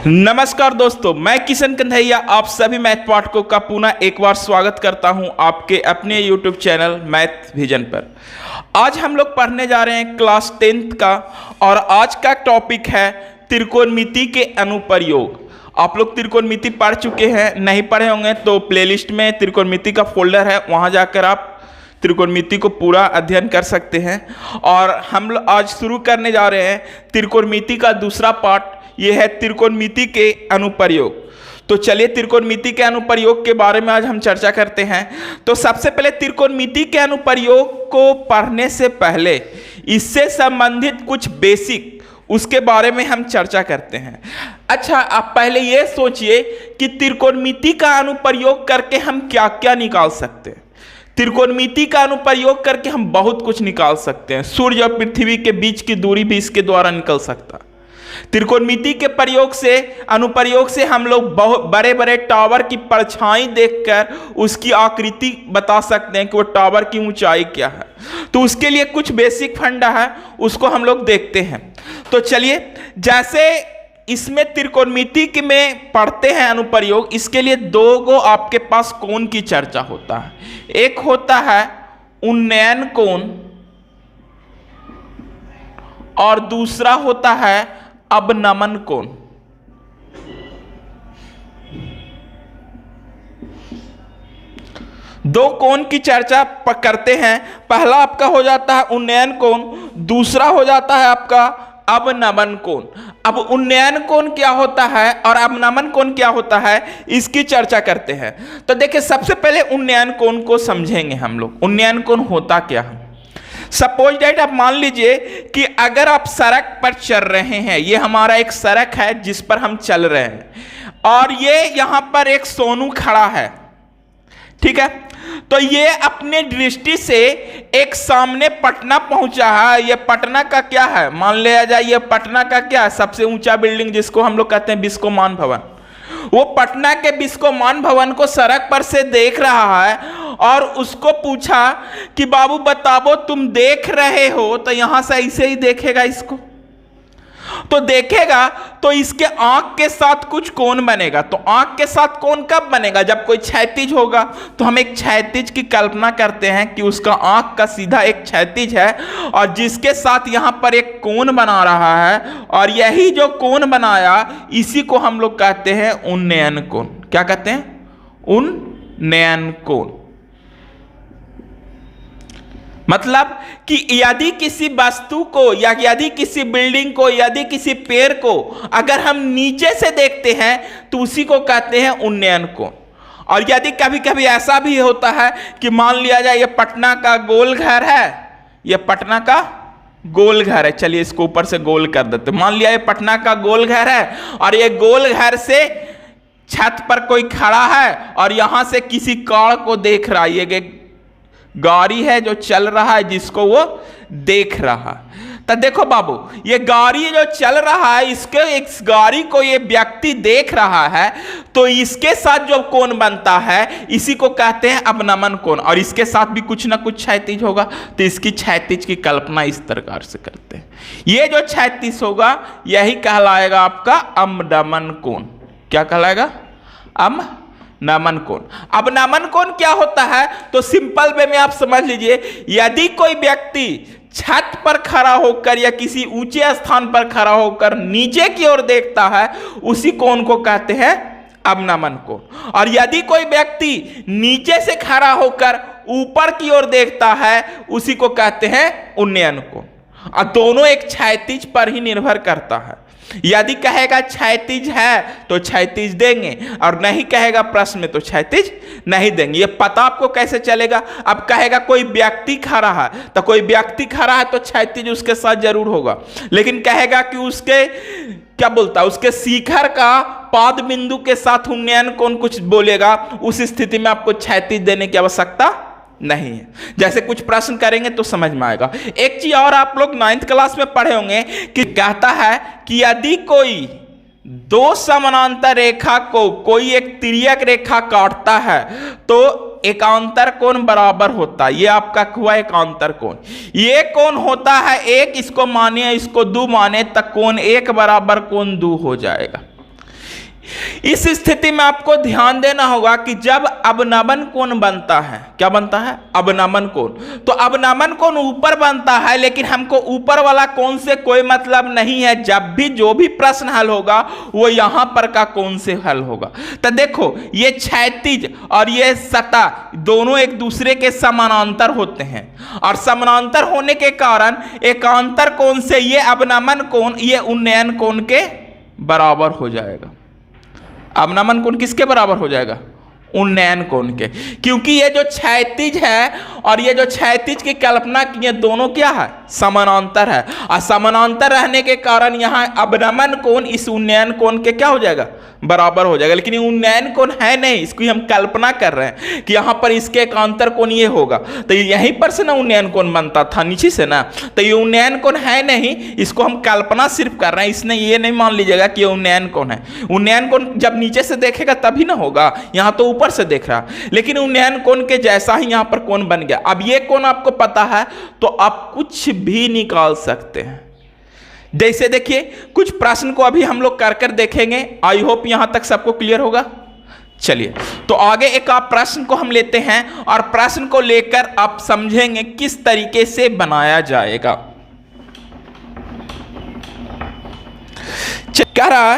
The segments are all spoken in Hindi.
नमस्कार दोस्तों, मैं किशन कन्हैया आप सभी मैथ पाठकों का पुनः एक बार स्वागत करता हूं आपके अपने YouTube चैनल मैथ विजन पर। आज हम लोग पढ़ने जा रहे हैं क्लास 10th का और आज का टॉपिक है त्रिकोणमिति के अनुप्रयोग। आप लोग त्रिकोणमिति पढ़ चुके हैं, नहीं पढ़े होंगे तो प्लेलिस्ट में त्रिकोणमिति का फोल्डर है, वहां जाकर आप त्रिकोणमिति को पूरा अध्ययन कर सकते हैं। और हम लोग आज शुरू करने जा रहे हैं त्रिकोणमिति का दूसरा पार्ट, यह है त्रिकोणमिति के अनुप्रयोग। तो चलिए त्रिकोणमिति के अनुप्रयोग के बारे में आज हम चर्चा करते हैं। तो सबसे पहले त्रिकोणमिति के अनुप्रयोग को पढ़ने से पहले इससे संबंधित कुछ बेसिक उसके बारे में हम चर्चा करते हैं। अच्छा, आप पहले ये सोचिए कि त्रिकोणमिति का अनुप्रयोग करके हम क्या क्या निकाल सकते हैं। त्रिकोणमिति का अनुप्रयोग करके हम बहुत कुछ निकाल सकते हैं। सूर्य और पृथ्वी के बीच की दूरी भी इसके द्वारा निकल सकता है। त्रिकोणमिति के अनुप्रयोग से हम लोग बहुत बड़े बड़े टावर की परछाई देखकर उसकी आकृति बता सकते हैं कि वो टावर की ऊंचाई क्या है। तो उसके लिए कुछ बेसिक फंडा है, उसको हम लोग देखते हैं। तो चलिए, जैसे इसमें त्रिकोणमिति में पढ़ते हैं अनुप्रयोग, इसके लिए दो गो आपके पास कोण की चर्चा होता है। एक होता है उन्नयन कोण और दूसरा होता है अवनमन कोण। दो कोण की चर्चा करते हैं। पहला आपका हो जाता है उन्नयन कोण, दूसरा हो जाता है आपका अवनमन कोण। अब उन्नयन कोण क्या होता है और अवनमन कोण क्या होता है, इसकी चर्चा करते हैं। तो देखिए, सबसे पहले उन्नयन कोण को समझेंगे हम लोग। उन्नयन कोण होता क्या है? सपोज दैट आप मान लीजिए कि अगर आप सड़क पर चल रहे हैं, ये हमारा एक सड़क है जिस पर हम चल रहे हैं और ये यहां पर एक सोनू खड़ा है, ठीक है। तो ये अपने दृष्टि से एक सामने पटना पहुंचा है। ये पटना का क्या है, मान लिया जाए ये पटना का क्या है, सबसे ऊंचा बिल्डिंग जिसको हम लोग कहते हैं बिस्कोमान भवन। वो पटना के बिस्कोमान भवन को सड़क पर से देख रहा है और उसको पूछा कि बाबू बताओ तुम देख रहे हो, तो यहां से ऐसे ही देखेगा इसको, तो देखेगा तो इसके आंख के साथ कुछ कोण बनेगा। तो आंख के साथ कोण कब बनेगा, जब कोई क्षैतिज होगा। तो हम एक क्षैतिज की कल्पना करते हैं कि उसका आंख का सीधा एक क्षैतिज है और जिसके साथ यहां पर एक कोण बना रहा है, और यही जो कोण बनाया इसी को हम लोग कहते हैं उन्नयन कोण। क्या कहते हैं? उन्नयन कोण। मतलब कि यदि किसी वस्तु को या यदि किसी बिल्डिंग को, यदि किसी पेड़ को अगर हम नीचे से देखते हैं तो उसी को कहते हैं उन्नयन कोण। और यदि कभी कभी ऐसा भी होता है कि मान लिया जाए ये पटना का गोल घर है, ये पटना का गोल घर है, चलिए इसको ऊपर से गोल कर देते। मान लिया ये पटना का गोल घर है और ये गोल घर से छत पर कोई खड़ा है और यहां से किसी कार को देख रहा है। ये गाड़ी है जो चल रहा है जिसको वो देख रहा है। तो देखो बाबू, ये गाड़ी जो चल रहा है इस गाड़ी को ये व्यक्ति देख रहा है, तो इसके साथ जो कोण बनता है इसी को कहते हैं अवनमन कोण। और इसके साथ भी कुछ ना कुछ क्षैतिज होगा, तो इसकी क्षैतिज की कल्पना इस प्रकार से करते हैं। ये जो क्षैतिज होगा यही कहलाएगा आपका अवनमन कोण। क्या कहलाएगा? नमन कोण। अब नमन कोण क्या होता है, तो सिंपल वे में आप समझ लीजिए, यदि कोई व्यक्ति छत पर खड़ा होकर या किसी ऊंचे स्थान पर खड़ा होकर नीचे की ओर देखता है उसी कोण को कहते हैं अवनमन कोण। और यदि कोई व्यक्ति नीचे से खड़ा होकर ऊपर की ओर देखता है उसी को कहते हैं उन्नयन कोण। और दोनों एक क्षैतिज पर ही निर्भर करता है। यदि कहेगा क्षैतिज है तो क्षैतिज देंगे और नहीं कहेगा प्रश्न में तो क्षैतिज नहीं देंगे। ये पता आपको कैसे चलेगा? अब कहेगा कोई व्यक्ति खड़ा है, तो कोई व्यक्ति खड़ा है तो क्षैतिज उसके साथ जरूर होगा। लेकिन कहेगा कि उसके क्या बोलता है, उसके शिखर का पाद बिंदु के साथ उन्नयन कोण कुछ बोलेगा, उस स्थिति में आपको क्षैतिज देने की आवश्यकता नहीं है। जैसे कुछ प्रश्न करेंगे तो समझ में आएगा। एक चीज और आप लोग 9th क्लास में पढ़े होंगे कि कहता है कि यदि कोई दो समानांतर रेखा को कोई एक तिर्यक रेखा काटता है तो एकांतर कोण बराबर होता है। ये आपका हुआ एकांतर कोण। ये कोण होता है एक, इसको माने इसको दो माने तक कोण एक बराबर कोण दो हो जाएगा। इस स्थिति में आपको ध्यान देना होगा कि जब अवनमन कोण बनता है, क्या बनता है? अवनमन कोण। तो अवनमन कोण ऊपर बनता है, लेकिन हमको ऊपर वाला कोण से कोई मतलब नहीं है। जब भी जो भी प्रश्न हल होगा वो यहां पर का कोण से हल होगा। तो देखो, ये क्षैतिज और ये सतह दोनों एक दूसरे के समानांतर होते हैं, और समानांतर होने के कारण एकांतर कोण से ये अवनमन कोण ये उन्नयन कोण के बराबर हो जाएगा। अवनमन कोण किसके बराबर हो जाएगा? उन्नयन कोण के, क्योंकि ये जो क्षैतिज है और ये जो क्षैतिज की कल्पना की, ये दोनों क्या है? समानांतर है, और समानांतर रहने के कारण यहाँ अवनमन कोण इस उन्नयन कोण के क्या हो जाएगा? बराबर हो जाएगा। लेकिन ये उन्नयन कोण है नहीं, इसकी हम कल्पना कर रहे हैं कि यहाँ पर इसके एकांतर कोण ये होगा, तो यहीं पर से ना उन्नयन कोण बनता था, नीचे से ना। तो ये उन्नयन कोण है नहीं, इसको हम कल्पना सिर्फ कर रहे हैं। इसने ये नहीं मान लीजिएगा कि ये उन्नयन कोण है। उन्नयन कोण जब नीचे से देखेगा तभी ना होगा, यहाँ तो ऊपर से देख रहा, लेकिन उन्नयन कोण के जैसा ही यहाँ पर कोण बन गया। अब ये कोण आपको पता है तो आप कुछ भी निकाल सकते हैं। जैसे देखिए, कुछ प्रश्न को अभी हम लोग कर कर देखेंगे। आई होप यहां तक सबको क्लियर होगा। चलिए, तो आगे एक आप प्रश्न को हम लेते हैं, और प्रश्न को लेकर आप समझेंगे किस तरीके से बनाया जाएगा। कह रहा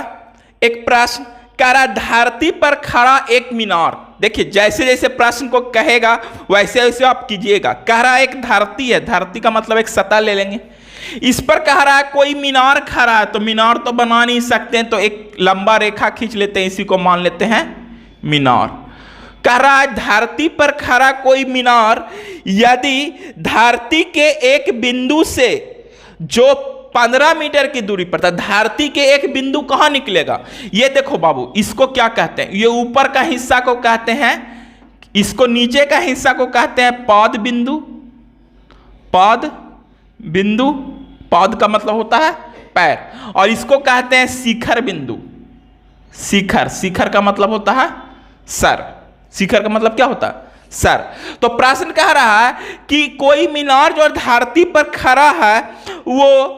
एक प्रश्न, कह रहा धरती पर खड़ा एक मीनार। देखिए, जैसे जैसे प्रश्न को कहेगा वैसे वैसे आप कीजिएगा। कह रहा एक धरती है, धरती का मतलब एक सतह ले लेंगे, इस पर कह रहा है कोई मीनार खड़ा है। तो मीनार तो बना नहीं सकते हैं, तो एक लंबा रेखा खींच लेते हैं, इसी को मान लेते हैं मीनार। कह रहा है धरती पर खड़ा कोई मीनार यदि धरती के एक बिंदु से जो 15 मीटर की दूरी पर था, धरती के एक बिंदु कहां निकलेगा? ये देखो बाबू, इसको क्या कहते हैं? ये ऊपर का हिस्सा को कहते हैं, इसको नीचे का हिस्सा को कहते हैं पाद बिंदु। पाद बिंदु, पाद का मतलब होता है पैर, और इसको कहते हैं शिखर बिंदु। शिखर, शिखर का मतलब होता है सर। शिखर का मतलब क्या होता है? सर। तो प्रश्न कह रहा है कि कोई मीनार जो धरती पर खड़ा है वो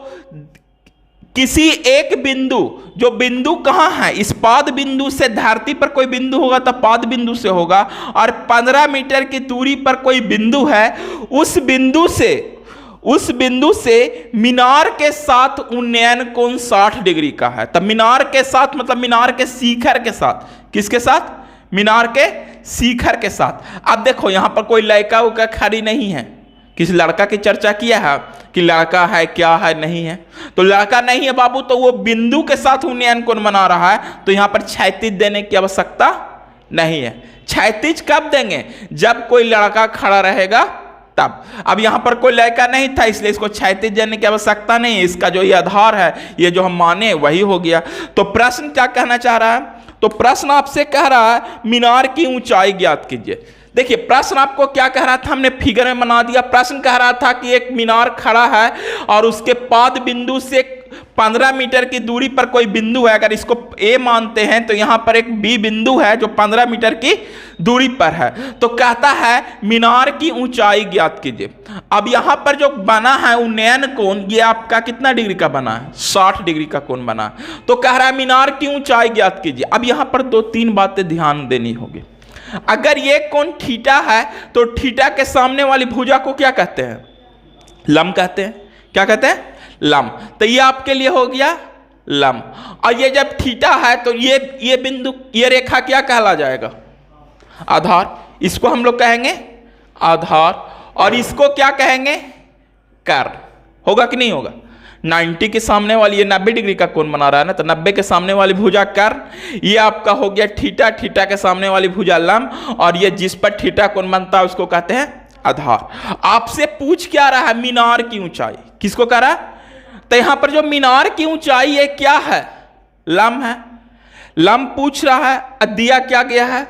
किसी एक बिंदु, जो बिंदु कहां है? इस पाद बिंदु से धरती पर कोई बिंदु होगा तो पाद बिंदु से होगा, और 15 मीटर की दूरी पर कोई बिंदु है, उस बिंदु से मीनार के साथ उन्नयन कोण 60 डिग्री का है। तब मीनार के साथ मतलब मीनार के शिखर के साथ, किसके साथ? मीनार के शिखर के साथ। अब देखो, यहां पर कोई लड़का उका खड़ी नहीं है। किसी लड़का की चर्चा किया है कि लड़का है, क्या है, नहीं है? तो लड़का नहीं है बाबू, तो वो बिंदु के साथ उन्नयन कोण बना रहा है, तो यहां पर क्षैतिज देने की आवश्यकता नहीं है। क्षैतिज कब देंगे? जब कोई लड़का खड़ा रहेगा तब। अब यहां पर कोई लड़का नहीं था, इसलिए इसको क्षैतिज देने की आवश्यकता नहीं है। इसका जो ये आधार है, ये जो हम माने वही हो गया। तो प्रश्न क्या कहना चाह रहा है? तो प्रश्न आपसे कह रहा है मीनार की ऊंचाई ज्ञात कीजिए। देखिए, प्रश्न आपको क्या कह रहा था, हमने फिगर में बना दिया। प्रश्न कह रहा था कि एक मीनार खड़ा है और उसके पाद बिंदु से 15 मीटर की दूरी पर कोई बिंदु है। अगर इसको ए मानते हैं तो यहां पर एक बी बिंदु है जो 15 मीटर की दूरी पर है। तो कहता है मीनार की ऊंचाई ज्ञात कीजिए। अब यहां पर जो बना है उन्नयन कोण, ये आपका कितना डिग्री का बना है? 60 डिग्री का कोण बना है। तो कह रहा है मीनार की ऊंचाई ज्ञात कीजिए। अब यहां पर 2-3 बातें ध्यान देनी होगी। अगर ये कोण थीटा है तो थीटा के सामने वाली भुजा को क्या कहते हैं? लंब कहते हैं। क्या कहते हैं? लंब। तो ये आपके लिए हो गया लंब। और ये जब थीटा है तो ये बिंदु, ये रेखा क्या कहला जाएगा? आधार। इसको हम लोग कहेंगे आधार, और इसको क्या कहेंगे? कर्ण। होगा कि नहीं होगा? 90 के सामने वाली, ये 90 डिग्री का कोण बना रहा है ना, तो 90 के सामने वाली भुजा कर्ण। ये आपका हो गया थीटा, थीटा के सामने वाली भुजा लंब, और ये जिस पर थीटा कोण बनता है उसको कहते हैं आधार। आपसे पूछ क्या रहा है? मीनार की ऊंचाई। किसको कह रहा है? तो यहां पर जो मीनार की ऊंचाई है क्या है? लंब है। लंब पूछ रहा है, दिया क्या गया है?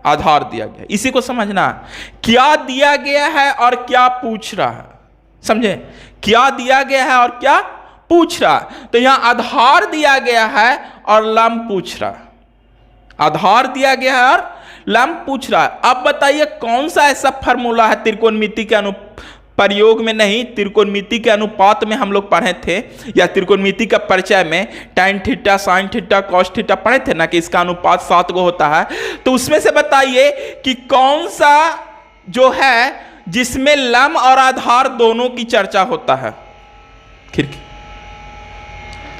आधार दिया गया। इसी को समझना है, क्या दिया गया है और क्या पूछ रहा है। समझे? क्या दिया गया है और क्या पूछ रहा है। तो यहां आधार दिया गया है और लंब पूछ रहा है। आधार दिया गया है और लंब पूछ रहा है। अब बताइए कौन सा ऐसा फार्मूला है त्रिकोणमिति के प्रयोग में नहीं, त्रिकोणमिति के अनुपात में हम लोग पढ़े थे, या त्रिकोणमिति का परिचय में tan theta sin theta cos theta पढ़े थे ना कि इसका अनुपात 7 को होता है। तो उसमें से बताइए कि कौन सा जो है जिसमें लंब और आधार दोनों की चर्चा होता है। खिड़की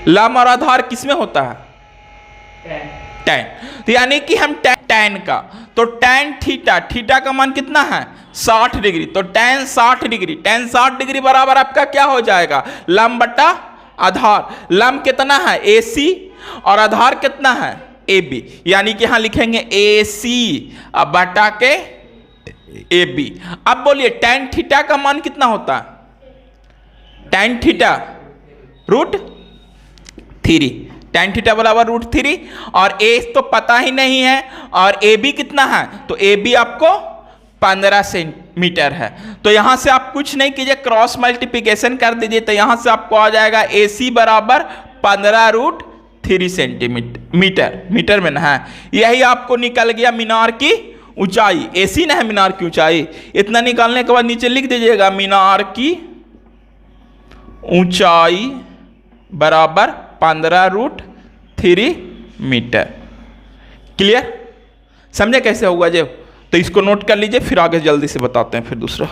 लंब और आधार किसमें होता है? tan। तो यानी कि हम tan का, तो tan थीटा, थीटा का मान कितना है? 60 डिग्री। तो tan 60 डिग्री, tan 60 डिग्री बराबर आपका क्या हो जाएगा? लंब बटा आधार। लंब कितना है? AC, और आधार कितना है? AB। यानी कि यहां लिखेंगे AC अब बटा के AB। अब बोलिए tan थीटा का मान कितना होता है? tan थीटा √3, tan थीटा बराबर √3, और A तो पता ही नहीं है, और AB कितना है? तो AB आपको 15 सेंटीमीटर है। तो यहां से आप कुछ नहीं कीजिए, क्रॉस मल्टीप्लिकेशन कर दीजिए, तो यहां से आपको आ जाएगा AC बराबर 15√3 सेंटीमीटर, मीटर में ना है। यही आपको निकल गया मीनार की ऊंचाई। AC ना है मीनार की ऊंचाई। इतना निकालने के बाद नीचे लिख दीजिएगा मीनार की ऊंचाई बराबर 15√3 मीटर। क्लियर? समझे कैसे होगा जब? तो इसको नोट कर लीजिए, फिर आगे जल्दी से बताते हैं फिर दूसरा।